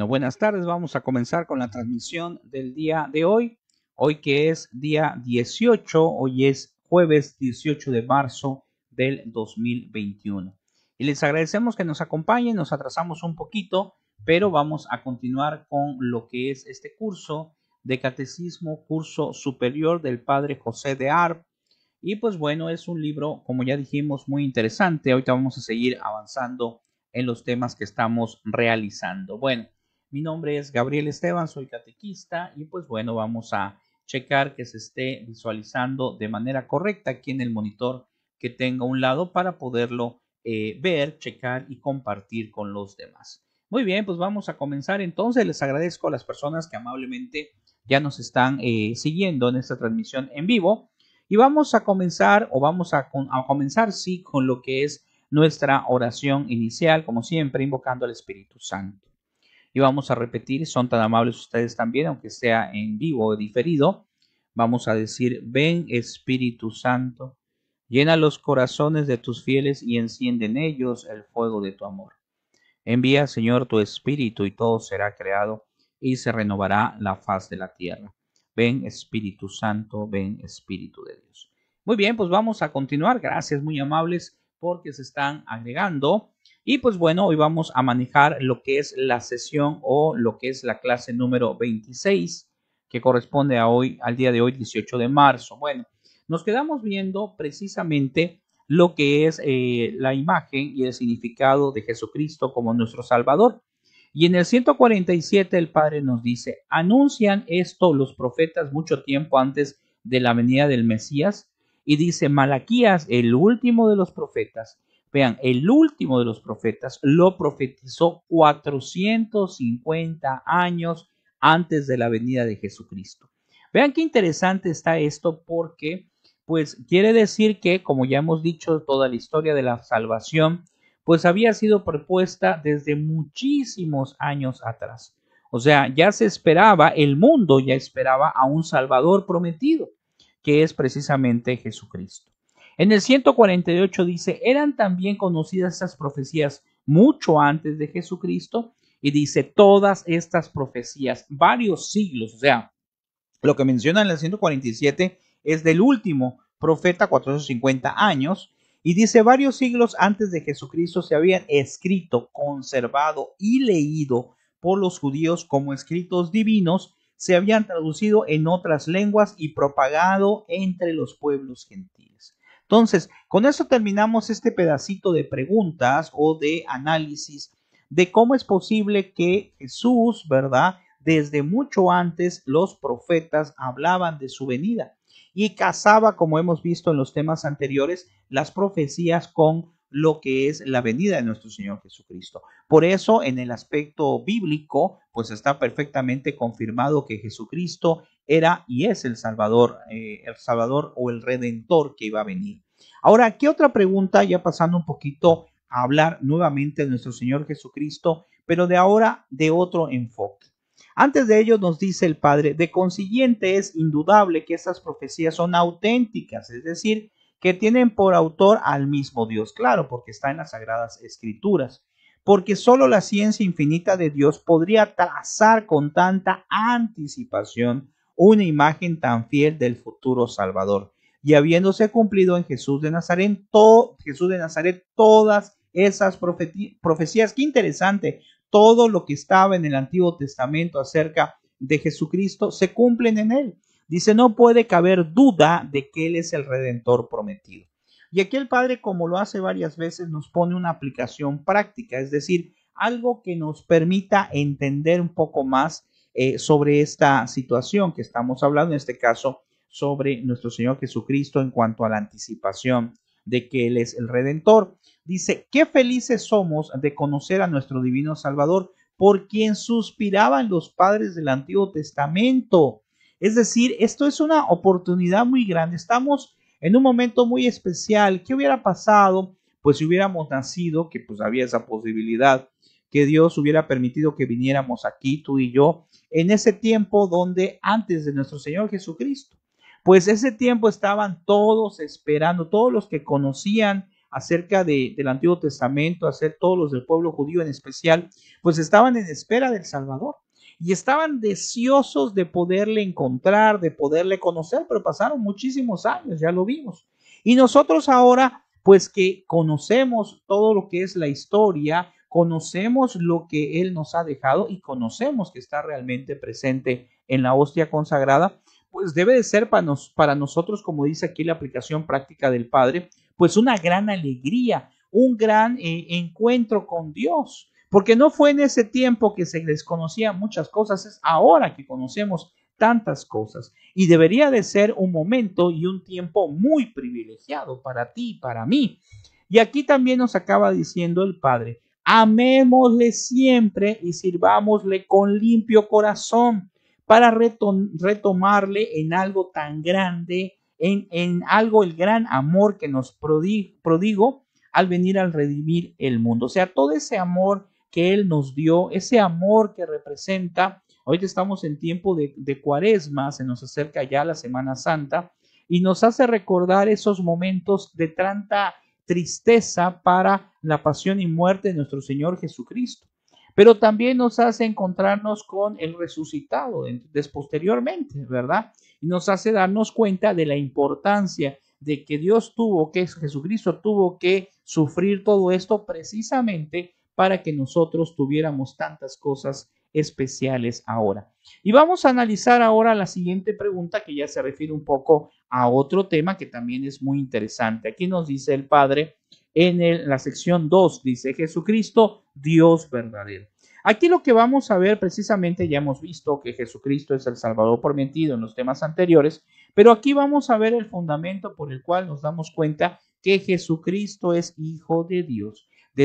Bueno, buenas tardes. Vamos a comenzar con la transmisión del día de hoy. Hoy que es día 18, hoy es jueves 18 de marzo del 2021. Y les agradecemos que nos acompañen, nos atrasamos un poquito, pero vamos a continuar con lo que es este curso de catecismo, curso superior del Padre José de Arp. Y pues bueno, es un libro, como ya dijimos, muy interesante. Ahorita vamos a seguir avanzando en los temas que estamos realizando. Bueno, mi nombre es Gabriel Esteban, soy catequista y pues bueno, vamos a checar que se esté visualizando de manera correcta aquí en el monitor que tenga a un lado para poderlo ver, checar y compartir con los demás. Muy bien, pues vamos a comenzar entonces. Les agradezco a las personas que amablemente ya nos están siguiendo en esta transmisión en vivo. Y vamos a comenzar, o vamos a comenzar, sí, con lo que es nuestra oración inicial, como siempre, invocando al Espíritu Santo. Y vamos a repetir, son tan amables ustedes también, aunque sea en vivo o diferido. Vamos a decir, ven Espíritu Santo, llena los corazones de tus fieles y enciende en ellos el fuego de tu amor. Envía, Señor, tu Espíritu y todo será creado y se renovará la faz de la tierra. Ven Espíritu Santo, ven Espíritu de Dios. Muy bien, pues vamos a continuar. Gracias, muy amables, porque se están agregando. Y pues bueno, hoy vamos a manejar lo que es la sesión o lo que es la clase número 26, que corresponde a hoy, al día de hoy, 18 de marzo. Bueno, nos quedamos viendo precisamente lo que es la imagen y el significado de Jesucristo como nuestro Salvador. Y en el 147 el Padre nos dice, anuncian esto los profetas mucho tiempo antes de la venida del Mesías. Y dice Malaquías, el último de los profetas, vean, el último de los profetas lo profetizó 450 años antes de la venida de Jesucristo. Vean qué interesante está esto porque pues quiere decir que, como ya hemos dicho, toda la historia de la salvación, pues había sido propuesta desde muchísimos años atrás. O sea, ya se esperaba, el mundo ya esperaba a un Salvador prometido, que es precisamente Jesucristo. En el 148 dice, eran también conocidas estas profecías mucho antes de Jesucristo, y dice, todas estas profecías, varios siglos, o sea, lo que menciona en el 147 es del último profeta, 450 años, y dice varios siglos antes de Jesucristo se habían escrito, conservado y leído por los judíos como escritos divinos, se habían traducido en otras lenguas y propagado entre los pueblos gentiles. Entonces, con eso terminamos este pedacito de preguntas o de análisis de cómo es posible que Jesús, ¿verdad?, desde mucho antes los profetas hablaban de su venida y casaba, como hemos visto en los temas anteriores, las profecías con lo que es la venida de nuestro Señor Jesucristo. Por eso, en el aspecto bíblico, pues está perfectamente confirmado que Jesucristo era y es el Salvador o el Redentor que iba a venir. Ahora, ¿qué otra pregunta? Ya pasando un poquito a hablar nuevamente de nuestro Señor Jesucristo, pero de ahora de otro enfoque. Antes de ello nos dice el Padre, de consiguiente es indudable que estas profecías son auténticas, es decir, que tienen por autor al mismo Dios, claro, porque está en las Sagradas Escrituras, porque solo la ciencia infinita de Dios podría trazar con tanta anticipación una imagen tan fiel del futuro Salvador. Y habiéndose cumplido en Jesús de Nazaret, todas esas profecías, qué interesante, todo lo que estaba en el Antiguo Testamento acerca de Jesucristo se cumplen en él. Dice, no puede caber duda de que él es el Redentor prometido. Y aquí el Padre, como lo hace varias veces, nos pone una aplicación práctica, es decir, algo que nos permita entender un poco más sobre esta situación que estamos hablando, en este caso, sobre nuestro Señor Jesucristo en cuanto a la anticipación de que Él es el Redentor. Dice, qué felices somos de conocer a nuestro divino Salvador, por quien suspiraban los padres del Antiguo Testamento. Es decir, esto es una oportunidad muy grande. Estamos en un momento muy especial. ¿Qué hubiera pasado? Pues si hubiéramos nacido, que pues había esa posibilidad, que Dios hubiera permitido que viniéramos aquí, tú y yo, en ese tiempo donde antes de nuestro Señor Jesucristo. Pues ese tiempo estaban todos esperando, todos los que conocían acerca del Antiguo Testamento, todos los del pueblo judío en especial, pues estaban en espera del Salvador y estaban deseosos de poderle encontrar, de poderle conocer, pero pasaron muchísimos años, ya lo vimos. Y nosotros ahora, pues que conocemos todo lo que es la historia, conocemos lo que Él nos ha dejado y conocemos que está realmente presente en la hostia consagrada, pues debe de ser para nosotros, como dice aquí la aplicación práctica del Padre, pues una gran alegría, un gran encuentro con Dios, porque no fue en ese tiempo que se desconocían muchas cosas, es ahora que conocemos tantas cosas y debería de ser un momento y un tiempo muy privilegiado para ti y para mí. Y aquí también nos acaba diciendo el Padre, amémosle siempre y sirvámosle con limpio corazón para retomarle en algo tan grande, en algo el gran amor que nos prodigó al venir al redimir el mundo. O sea, todo ese amor que Él nos dio, ese amor que representa, ahorita estamos en tiempo de Cuaresma, se nos acerca ya la Semana Santa y nos hace recordar esos momentos de tanta tristeza para la pasión y muerte de nuestro Señor Jesucristo. Pero también nos hace encontrarnos con el resucitado posteriormente, ¿verdad? Y nos hace darnos cuenta de la importancia de que Jesucristo tuvo que sufrir todo esto precisamente para que nosotros tuviéramos tantas cosas especiales ahora. Y vamos a analizar ahora la siguiente pregunta que ya se refiere un poco a otro tema que también es muy interesante. Aquí nos dice el Padre en la sección 2, dice Jesucristo, Dios verdadero. Aquí lo que vamos a ver precisamente, ya hemos visto que Jesucristo es el Salvador prometido en los temas anteriores, pero aquí vamos a ver el fundamento por el cual nos damos cuenta que Jesucristo es Hijo de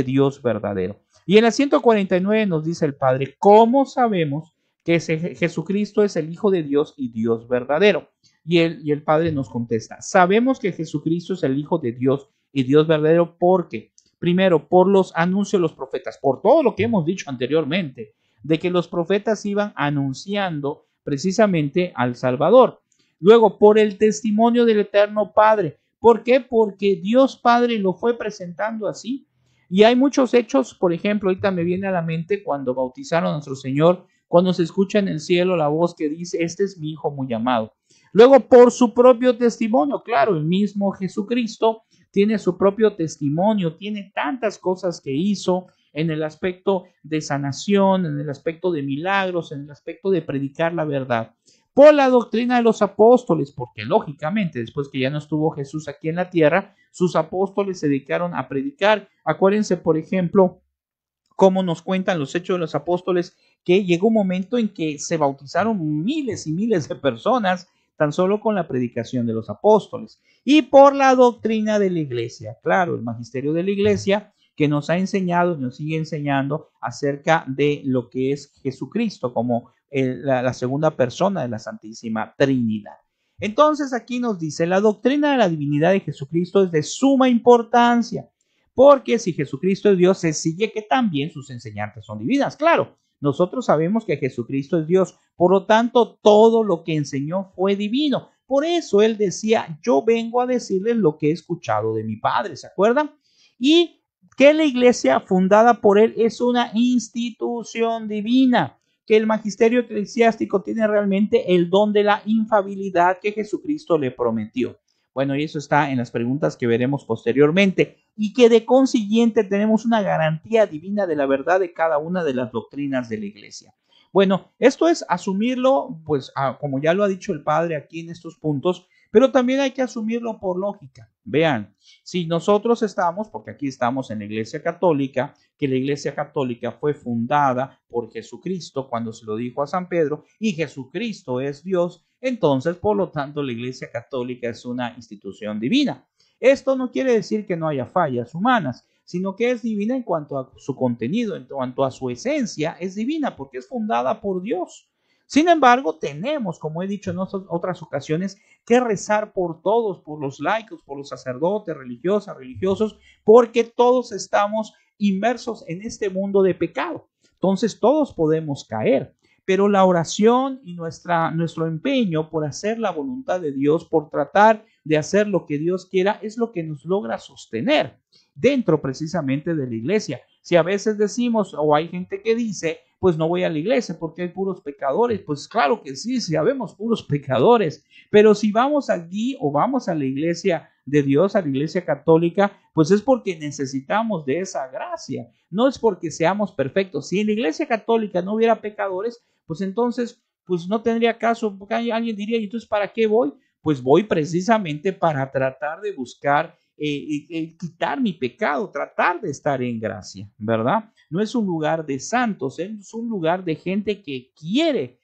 Dios verdadero. Y en la 149 nos dice el Padre, ¿cómo sabemos que Jesucristo es el Hijo de Dios y Dios verdadero? Y el Padre nos contesta, sabemos que Jesucristo es el Hijo de Dios y Dios verdadero porque, primero, por los anuncios de los profetas, por todo lo que hemos dicho anteriormente, de que los profetas iban anunciando precisamente al Salvador. Luego, por el testimonio del Eterno Padre. ¿Por qué? Porque Dios Padre lo fue presentando así. Y hay muchos hechos, por ejemplo, ahorita me viene a la mente cuando bautizaron a nuestro Señor, cuando se escucha en el cielo la voz que dice, este es mi Hijo muy amado. Luego, por su propio testimonio, claro, el mismo Jesucristo tiene su propio testimonio, tiene tantas cosas que hizo en el aspecto de sanación, en el aspecto de milagros, en el aspecto de predicar la verdad. Por la doctrina de los apóstoles, porque lógicamente después que ya no estuvo Jesús aquí en la tierra, sus apóstoles se dedicaron a predicar. Acuérdense, por ejemplo, cómo nos cuentan los hechos de los apóstoles, que llegó un momento en que se bautizaron miles y miles de personas tan solo con la predicación de los apóstoles. Y por la doctrina de la iglesia, claro, el magisterio de la iglesia que nos ha enseñado y nos sigue enseñando acerca de lo que es Jesucristo como la segunda persona de la Santísima Trinidad. Entonces aquí nos dice, la doctrina de la divinidad de Jesucristo es de suma importancia, porque si Jesucristo es Dios, se sigue que también sus enseñanzas son divinas. Claro, nosotros sabemos que Jesucristo es Dios, por lo tanto, todo lo que enseñó fue divino. Por eso él decía, yo vengo a decirles lo que he escuchado de mi Padre, ¿se acuerdan? Y que la iglesia fundada por él es una institución divina, que el magisterio eclesiástico tiene realmente el don de la infalibilidad que Jesucristo le prometió. Bueno, y eso está en las preguntas que veremos posteriormente, y que de consiguiente tenemos una garantía divina de la verdad de cada una de las doctrinas de la iglesia. Bueno, esto es asumirlo, pues como ya lo ha dicho el Padre aquí en estos puntos, pero también hay que asumirlo por lógica. Vean, si nosotros estamos, porque aquí estamos en la Iglesia Católica, que la Iglesia Católica fue fundada por Jesucristo cuando se lo dijo a San Pedro, y Jesucristo es Dios, entonces, por lo tanto, la Iglesia Católica es una institución divina. Esto no quiere decir que no haya fallas humanas, sino que es divina en cuanto a su contenido, en cuanto a su esencia, es divina porque es fundada por Dios. Sin embargo, tenemos, como he dicho en otras ocasiones, que rezar por todos, por los laicos, por los sacerdotes, religiosas, religiosos, porque todos estamos inmersos en este mundo de pecado. Entonces, todos podemos caer, pero la oración y nuestro empeño por hacer la voluntad de Dios, por tratar de hacer lo que Dios quiera es lo que nos logra sostener dentro precisamente de la iglesia. Si a veces decimos, o hay gente que dice, pues no voy a la iglesia porque hay puros pecadores, pues claro que sí, si habemos puros pecadores, pero si vamos allí o vamos a la iglesia de Dios, a la iglesia católica, pues es porque necesitamos de esa gracia, no es porque seamos perfectos. Si en la iglesia católica no hubiera pecadores, pues entonces, pues no tendría caso, porque alguien diría, ¿y entonces para qué voy? Pues voy precisamente para tratar de buscar quitar mi pecado, tratar de estar en gracia, ¿verdad? No es un lugar de santos, es un lugar de gente que quiere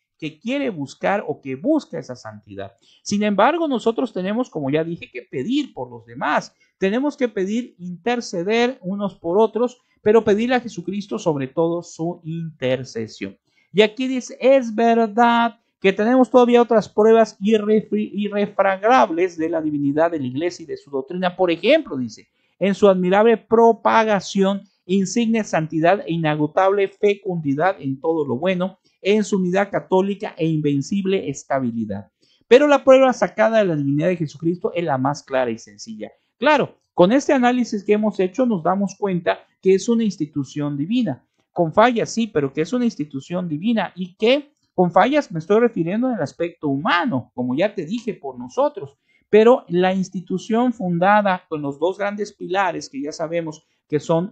buscar o que busca esa santidad. Sin embargo, nosotros tenemos, como ya dije, que pedir por los demás, tenemos que pedir, interceder unos por otros, pero pedirle a Jesucristo sobre todo su intercesión. Y aquí dice, es verdad que tenemos todavía otras pruebas irrefragables de la divinidad de la iglesia y de su doctrina. Por ejemplo, dice, en su admirable propagación, insigne santidad e inagotable fecundidad en todo lo bueno, en su unidad católica e invencible estabilidad. Pero la prueba sacada de la divinidad de Jesucristo es la más clara y sencilla. Claro, con este análisis que hemos hecho nos damos cuenta que es una institución divina, con fallas sí, pero que es una institución divina y que con fallas me estoy refiriendo en el aspecto humano, como ya te dije, por nosotros, pero la institución fundada con los dos grandes pilares que ya sabemos que son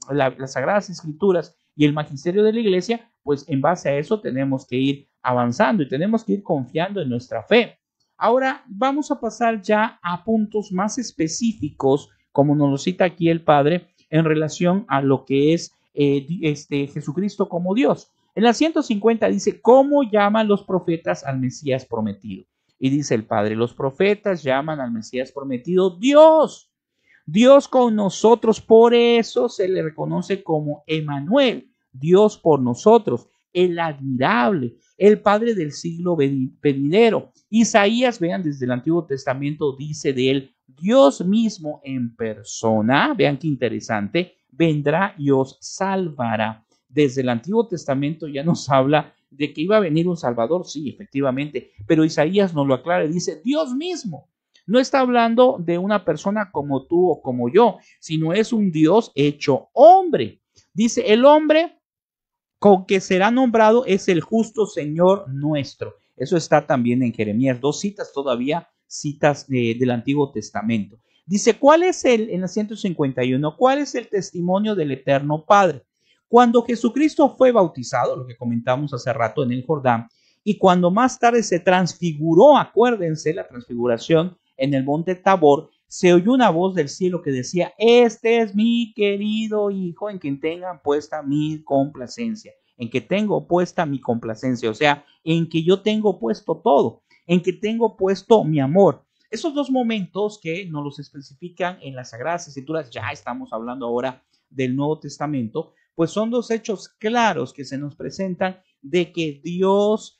las Sagradas Escrituras y el magisterio de la iglesia, pues en base a eso tenemos que ir avanzando y tenemos que ir confiando en nuestra fe. Ahora vamos a pasar ya a puntos más específicos, como nos lo cita aquí el Padre, en relación a lo que es Jesucristo como Dios. En la 150 dice, ¿cómo llaman los profetas al Mesías prometido? Y dice el Padre, los profetas llaman al Mesías prometido Dios. Dios con nosotros, por eso se le reconoce como Emmanuel, Dios por nosotros, el admirable, el Padre del siglo venidero. Isaías, vean, desde el Antiguo Testamento dice de él, Dios mismo en persona, vean qué interesante, vendrá y os salvará. Desde el Antiguo Testamento ya nos habla de que iba a venir un Salvador, sí, efectivamente, pero Isaías nos lo aclara y dice, Dios mismo. No está hablando de una persona como tú o como yo, sino es un Dios hecho hombre. Dice, el hombre con que será nombrado es el justo Señor nuestro. Eso está también en Jeremías, dos citas todavía, citas del Antiguo Testamento. Dice, ¿cuál es en la 151, cuál es el testimonio del Eterno Padre? Cuando Jesucristo fue bautizado, lo que comentamos hace rato en el Jordán, y cuando más tarde se transfiguró, acuérdense, la transfiguración en el monte Tabor, se oyó una voz del cielo que decía, este es mi querido hijo en quien tengan puesta mi complacencia, en que tengo puesta mi complacencia, o sea, en que yo tengo puesto todo, en que tengo puesto mi amor. Esos dos momentos que nos los especifican en las Sagradas Escrituras, ya estamos hablando ahora del Nuevo Testamento, pues son dos hechos claros que se nos presentan de que Dios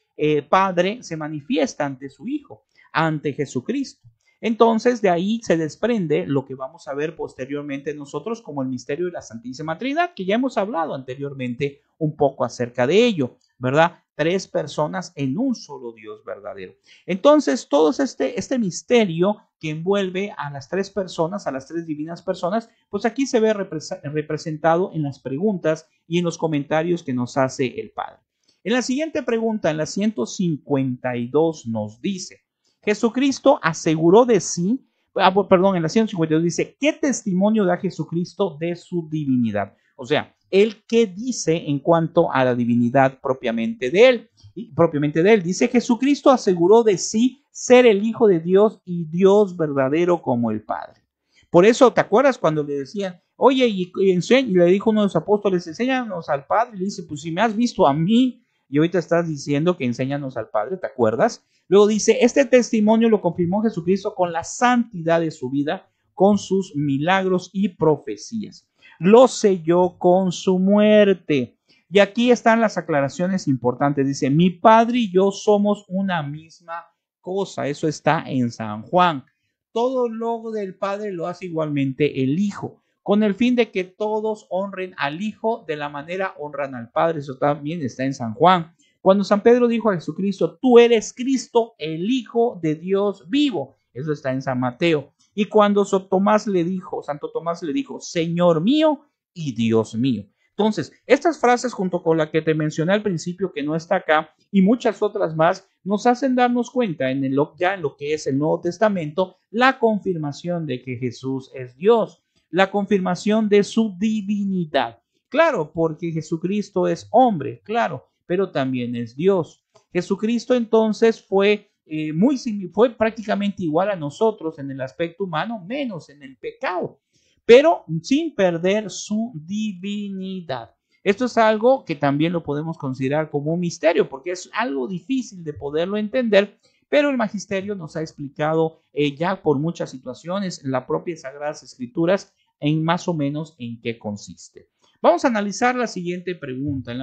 Padre se manifiesta ante su Hijo, ante Jesucristo. Entonces de ahí se desprende lo que vamos a ver posteriormente nosotros como el misterio de la Santísima Trinidad, que ya hemos hablado anteriormente un poco acerca de ello, ¿verdad? Tres personas en un solo Dios verdadero. Entonces todo este misterio que envuelve a las tres personas, a las tres divinas personas, pues aquí se ve representado en las preguntas y en los comentarios que nos hace el Padre. En la siguiente pregunta, en la 152 nos dice, Jesucristo aseguró de sí, en la 152 dice, ¿qué testimonio da Jesucristo de su divinidad? O sea, ¿él qué dice en cuanto a la divinidad propiamente de él? Dice, Jesucristo aseguró de sí ser el Hijo de Dios y Dios verdadero como el Padre. Por eso, ¿te acuerdas cuando le decían, oye, y le dijo uno de los apóstoles, enséñanos al Padre? Y le dice, pues si me has visto a mí, y ahorita estás diciendo que enséñanos al Padre, ¿te acuerdas? Luego dice, este testimonio lo confirmó Jesucristo con la santidad de su vida, con sus milagros y profecías. Lo selló con su muerte. Y aquí están las aclaraciones importantes. Dice, mi Padre y yo somos una misma cosa. Eso está en San Juan. Todo logo del Padre lo hace igualmente el Hijo, con el fin de que todos honren al Hijo de la manera honran al Padre. Eso también está en San Juan. Cuando San Pedro dijo a Jesucristo, tú eres Cristo, el Hijo de Dios vivo. Eso está en San Mateo. Y cuando Santo Tomás le dijo, Señor mío y Dios mío. Entonces, estas frases junto con la que te mencioné al principio, que no está acá, y muchas otras más, nos hacen darnos cuenta ya en lo que es el Nuevo Testamento, la confirmación de que Jesús es Dios, la confirmación de su divinidad. Claro, porque Jesucristo es hombre, claro, pero también es Dios. Jesucristo entonces fue prácticamente igual a nosotros en el aspecto humano, menos en el pecado, pero sin perder su divinidad. Esto es algo que también lo podemos considerar como un misterio, porque es algo difícil de poderlo entender, pero el magisterio nos ha explicado ya por muchas situaciones, en las propias Sagradas Escrituras, en más o menos en qué consiste. Vamos a analizar la siguiente pregunta,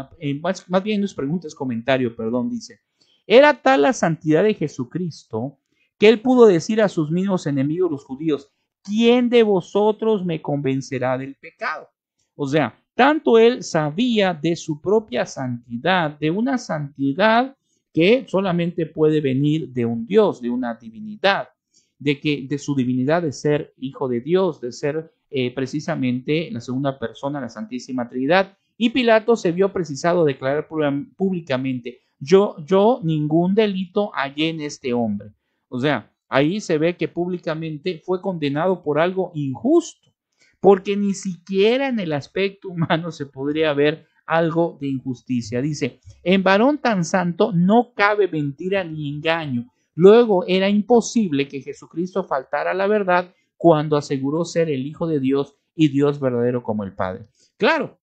más bien no es pregunta, es comentario, perdón, dice, ¿era tal la santidad de Jesucristo que él pudo decir a sus mismos enemigos los judíos, ¿quién de vosotros me convencerá del pecado? O sea, tanto él sabía de su propia santidad, de una santidad que solamente puede venir de un Dios, de una divinidad, de su divinidad de ser hijo de Dios, de ser precisamente la segunda persona, la Santísima Trinidad. Y Pilato se vio precisado a declarar públicamente, yo ningún delito hallé en este hombre. O sea, ahí se ve que públicamente fue condenado por algo injusto, porque ni siquiera en el aspecto humano se podría ver algo de injusticia. Dice, en varón tan santo no cabe mentira ni engaño. Luego era imposible que Jesucristo faltara a la verdad cuando aseguró ser el Hijo de Dios y Dios verdadero como el Padre. Claro,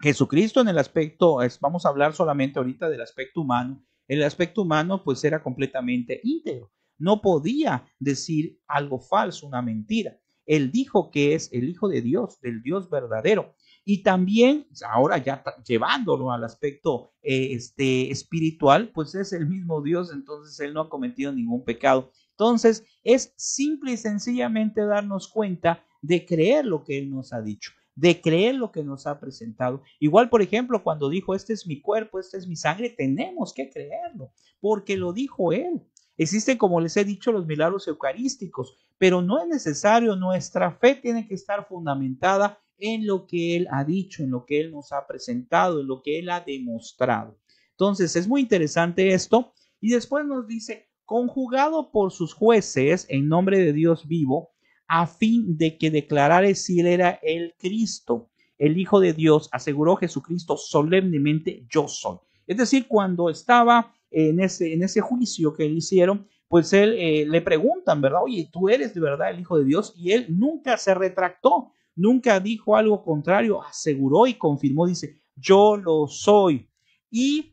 Jesucristo en el aspecto, vamos a hablar solamente ahorita del aspecto humano. El aspecto humano pues era completamente íntegro. No podía decir algo falso, una mentira. Él dijo que es el Hijo de Dios, del Dios verdadero. Y también, ahora ya llevándolo al aspecto espiritual, pues es el mismo Dios, entonces Él no ha cometido ningún pecado. Entonces, es simple y sencillamente darnos cuenta de creer lo que Él nos ha dicho, de creer lo que nos ha presentado. Igual, por ejemplo, cuando dijo, este es mi cuerpo, esta es mi sangre, tenemos que creerlo, porque lo dijo Él. Existen, como les he dicho, los milagros eucarísticos, pero no es necesario, nuestra fe tiene que estar fundamentada en lo que Él ha dicho, en lo que Él nos ha presentado, en lo que Él ha demostrado. Entonces, es muy interesante esto. Y después nos dice, conjugado por sus jueces en nombre de Dios vivo, a fin de que declarare si él era el Cristo, el Hijo de Dios, aseguró Jesucristo solemnemente, yo soy. Es decir, cuando estaba en ese juicio que le hicieron, pues él le preguntan, ¿verdad? Oye, ¿tú eres de verdad el Hijo de Dios? Y él nunca se retractó, nunca dijo algo contrario, aseguró y confirmó, dice, yo lo soy. Y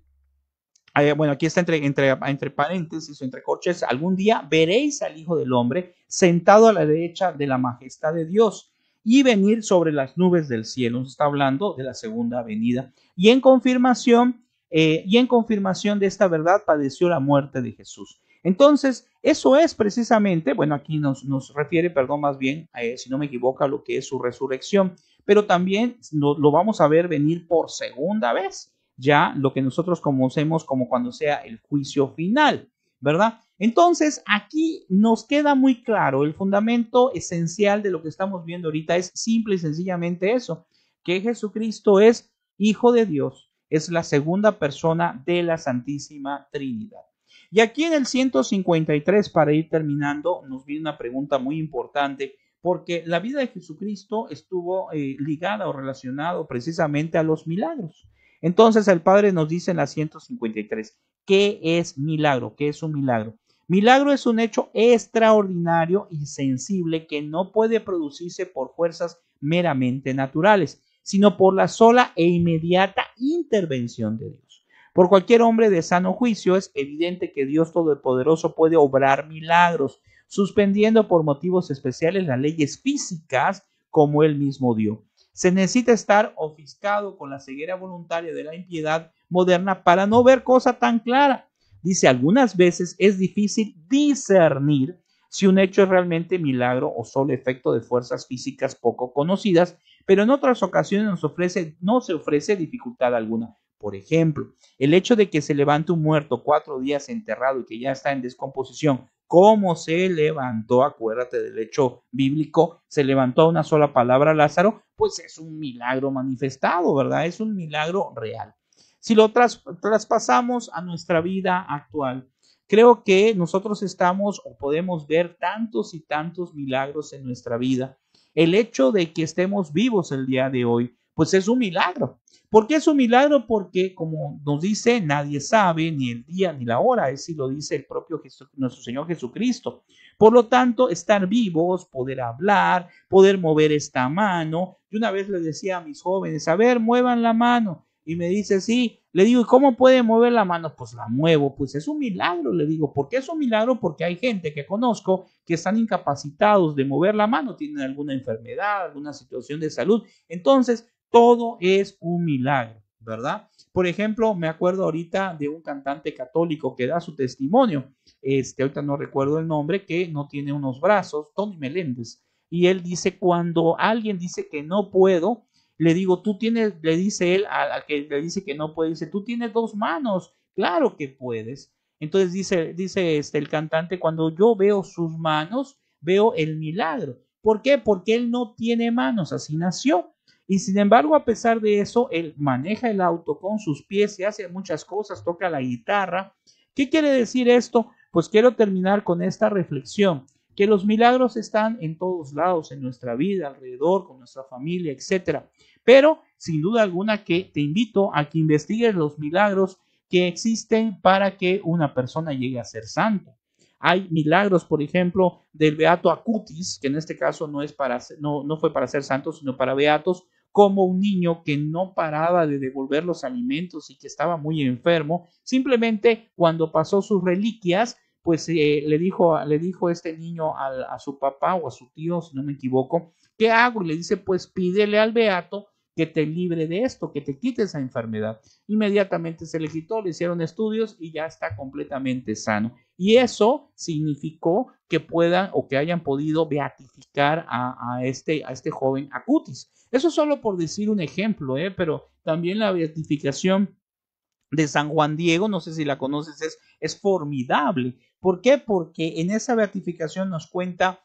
bueno, aquí está entre paréntesis o entre corches, algún día veréis al Hijo del Hombre sentado a la derecha de la majestad de Dios y venir sobre las nubes del cielo. Nos está hablando de la segunda venida. Y en confirmación de esta verdad padeció la muerte de Jesús. Entonces, eso es precisamente, bueno, aquí nos refiere, perdón, más bien, si no me equivoco, a lo que es su resurrección, pero también lo vamos a ver venir por segunda vez, ya lo que nosotros conocemos como cuando sea el juicio final, ¿verdad? Entonces, aquí nos queda muy claro, el fundamento esencial de lo que estamos viendo ahorita es simple y sencillamente eso, que Jesucristo es Hijo de Dios, es la segunda persona de la Santísima Trinidad. Y aquí en el 153, para ir terminando, nos viene una pregunta muy importante, porque la vida de Jesucristo estuvo ligada o relacionado precisamente a los milagros. Entonces el Padre nos dice en la 153, ¿qué es milagro? ¿Qué es un milagro? Milagro es un hecho extraordinario y sensible que no puede producirse por fuerzas meramente naturales, sino por la sola e inmediata intervención de Dios. Por cualquier hombre de sano juicio es evidente que Dios Todopoderoso puede obrar milagros, suspendiendo por motivos especiales las leyes físicas como Él mismo dio. Se necesita estar ofuscado con la ceguera voluntaria de la impiedad moderna para no ver cosa tan clara. Dice, algunas veces es difícil discernir si un hecho es realmente milagro o solo efecto de fuerzas físicas poco conocidas, pero en otras ocasiones no se ofrece dificultad alguna. Por ejemplo, el hecho de que se levante un muerto 4 días enterrado y que ya está en descomposición cómo se levantó, acuérdate del hecho bíblico, se levantó a una sola palabra Lázaro, pues es un milagro manifestado, ¿verdad? Es un milagro real. Si lo traspasamos a nuestra vida actual, creo que nosotros estamos o podemos ver tantos y tantos milagros en nuestra vida. El hecho de que estemos vivos el día de hoy, pues es un milagro. ¿Por qué es un milagro? Porque, como nos dice, nadie sabe ni el día ni la hora, es si lo dice el propio nuestro Señor Jesucristo. Por lo tanto, estar vivos, poder hablar, poder mover esta mano. Yo una vez les decía a mis jóvenes, a ver, muevan la mano. Y me dice, sí. Le digo, ¿y cómo puede mover la mano? Pues la muevo. Pues es un milagro, le digo. ¿Por qué es un milagro? Porque hay gente que conozco que están incapacitados de mover la mano, tienen alguna enfermedad, alguna situación de salud. Entonces, todo es un milagro, ¿verdad? Por ejemplo, me acuerdo ahorita de un cantante católico que da su testimonio. Ahorita no recuerdo el nombre, que no tiene unos brazos, Tony Meléndez. Y él dice, cuando alguien dice que no puedo, le digo, tú tienes, le dice él al que le dice que no puede, dice, tú tienes dos manos, claro que puedes. Entonces dice el cantante, cuando yo veo sus manos, veo el milagro. ¿Por qué? Porque él no tiene manos, así nació. Y sin embargo, a pesar de eso, él maneja el auto con sus pies y hace muchas cosas, toca la guitarra. ¿Qué quiere decir esto? Pues quiero terminar con esta reflexión, que los milagros están en todos lados, en nuestra vida, alrededor, con nuestra familia, etcétera. Pero, sin duda alguna, que te invito a que investigues los milagros que existen para que una persona llegue a ser santa. Hay milagros, por ejemplo, del beato Acutis, que en este caso no fue para ser santo, sino para beatos, como un niño que no paraba de devolver los alimentos y que estaba muy enfermo. Simplemente cuando pasó sus reliquias, pues le dijo este niño a su papá o a su tío, si no me equivoco, ¿qué hago? Y le dice, pues pídele al beato que te libre de esto, que te quite esa enfermedad. Inmediatamente se le quitó, le hicieron estudios y ya está completamente sano. Y eso significó que puedan o que hayan podido beatificar a este joven Acutis. Eso solo por decir un ejemplo, pero también la beatificación de San Juan Diego, no sé si la conoces, es formidable. ¿Por qué? Porque en esa beatificación nos cuenta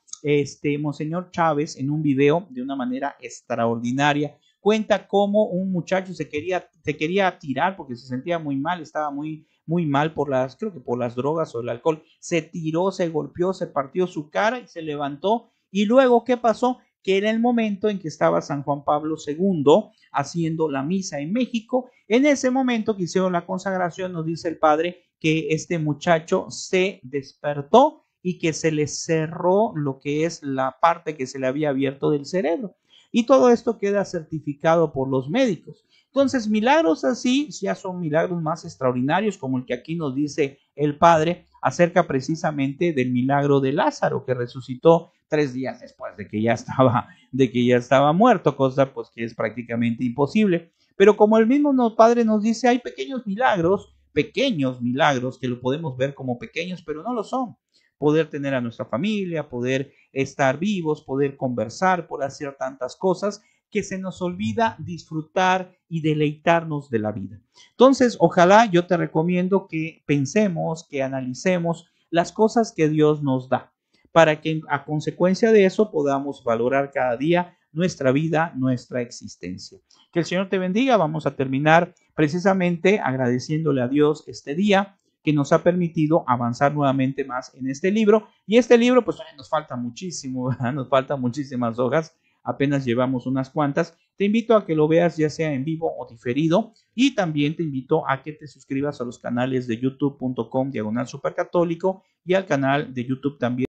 Monseñor Chávez en un video de una manera extraordinaria. Cuenta cómo un muchacho se quería tirar porque se sentía muy mal, estaba muy mal creo que por las drogas o el alcohol. Se tiró, se golpeó, se partió su cara y se levantó. Y luego, ¿qué pasó? Que era el momento en que estaba San Juan Pablo II haciendo la misa en México. En ese momento que hicieron la consagración, nos dice el padre que este muchacho se despertó y que se le cerró lo que es la parte que se le había abierto del cerebro. Y todo esto queda certificado por los médicos. Entonces, milagros así ya son milagros más extraordinarios, como el que aquí nos dice el padre acerca precisamente del milagro de Lázaro, que resucitó 3 días después de que ya estaba muerto, cosa pues que es prácticamente imposible. Pero como el mismo padre nos dice, hay pequeños milagros que lo podemos ver como pequeños, pero no lo son. Poder tener a nuestra familia, poder estar vivos, poder conversar, poder hacer tantas cosas que se nos olvida disfrutar y deleitarnos de la vida. Entonces, ojalá yo te recomiendo que pensemos, que analicemos las cosas que Dios nos da, para que a consecuencia de eso podamos valorar cada día nuestra vida, nuestra existencia. Que el Señor te bendiga. Vamos a terminar precisamente agradeciéndole a Dios este día que nos ha permitido avanzar nuevamente más en este libro. Y este libro, pues nos falta muchísimo, ¿verdad? Nos faltan muchísimas hojas, apenas llevamos unas cuantas. Te invito a que lo veas ya sea en vivo o diferido, y también te invito a que te suscribas a los canales de youtube.com/supercatólico y al canal de YouTube también